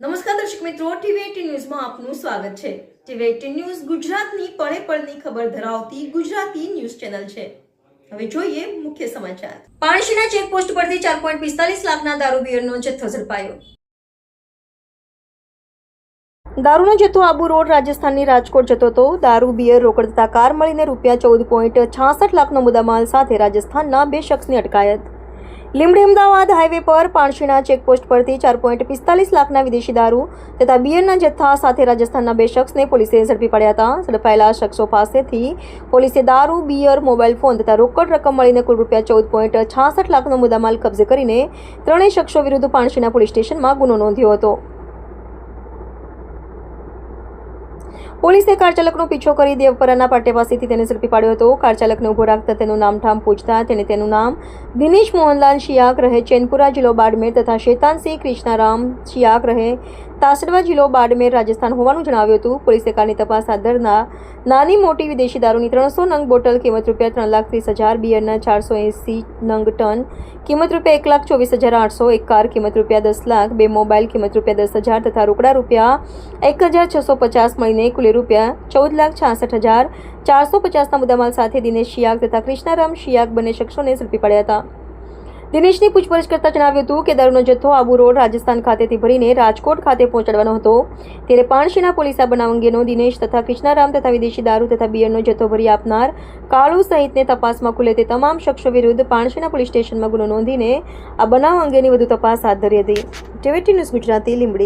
નમસ્કાર દર્શક મિત્રો, ટીવી18 ન્યૂઝમાં આપનું સ્વાગત છે। ટીવી18 ન્યૂઝ ગુજરાતની પળે પળની ખબર ધરાવતી ગુજરાતી ન્યૂઝ ચેનલ છે। હવે જોઈએ મુખ્ય સમાચાર। પાણશીના ચેકપોસ્ટ પરથી 4.45 લાખના દારૂ બિયરનો જથ્થો ઝડપાયો। દારૂનો જથ્થો આબુ રોડ રાજસ્થાનની રાજકોટ જતો હતો। દારૂ બિયર રોકડ તથા કાર મળીને ₹14.66 લાખનો મુદ્દામાલ સાથે રાજસ્થાનના 2 શખ્સની અટકાયત। લીંબડી અમદાવાદ હાઈવે પર પાણશીના ચેકપોસ્ટ પરથી 4.45 લાખના વિદેશી દારૂ તથા બિયરના જથ્થા સાથે રાજસ્થાનના 2 શખ્સને પોલીસે ઝડપી પડ્યા હતા। ઝડપાયેલા શખ્સો પાસેથી પોલીસે દારૂ, બિયર, મોબાઈલ ફોન તથા રોકડ રકમ મળીને કુલ ₹14.66 લાખનો મુદ્દામાલ કબજે કરીને 3 શખ્સો વિરુદ્ધ પાણશીના પોલીસ સ્ટેશનમાં ગુનો નોંધ્યો હતો। પોલીસે કાર ચાલકનો પીછો કરી દેવપરાના પાટિયા પાસેથી તેને ઝડપી પાડ્યો હતો। કાર ચાલકને ઊભો રાખતા તેનું નામઠામ પૂછતા તેણે તેનું નામ દિનેશ મોહનલાલ શિયાક રહે ચેનપુરા જિલ્લો બાડમેર તથા શેતાનસિંહ કૃષ્ણારામ શિયાક રહે તાસડવા જિલ્લો બાડમેર રાજસ્થાન હોવાનું જણાવ્યું હતું। પોલીસે કારની તપાસ હાથ ધરતા નાની મોટી વિદેશી દારૂની 300 નંગ બોટલ કિંમત ₹3,30,000, બિયરના 480 નંગ ટન કિંમત ₹1,24,800, એક કાર કિંમત ₹10 લાખ, 2 મોબાઈલ કિંમત ₹10,000 તથા રોકડા ₹1,650 મળીને કુલ ₹14,66,450ના મુદ્દામાલ સાથે દિનેશ શિયાક તથા કૃષ્ણારામ શિયાક બંને શખ્સોને ઝડપી પડ્યા હતા। દિનેશની પૂછપરછ કરતા જણાવ્યું હતું કે દારૂનો જથ્થો આબુ રોડ રાજસ્થાન ખાતેથી ભરીને રાજકોટ ખાતે પહોંચાડવાનો હતો। ત્યારે પાણશીના પોલીસ આ બનાવ અંગેનો દિનેશ તથા કૃષ્ણારામ તથા વિદેશી દારૂ તથા બિયરનો જથ્થો ભરી આપનાર કાળુ સહિતને તપાસમાં ખુલે તે તમામ શખ્સો વિરુદ્ધ પાણશીના પોલીસ સ્ટેશનમાં ગુનો નોંધીને આ બનાવ અંગેની વધુ તપાસ હાથ ધરી હતી। ટીવી18 ન્યૂઝ ગુજરાતી, લીંબડી।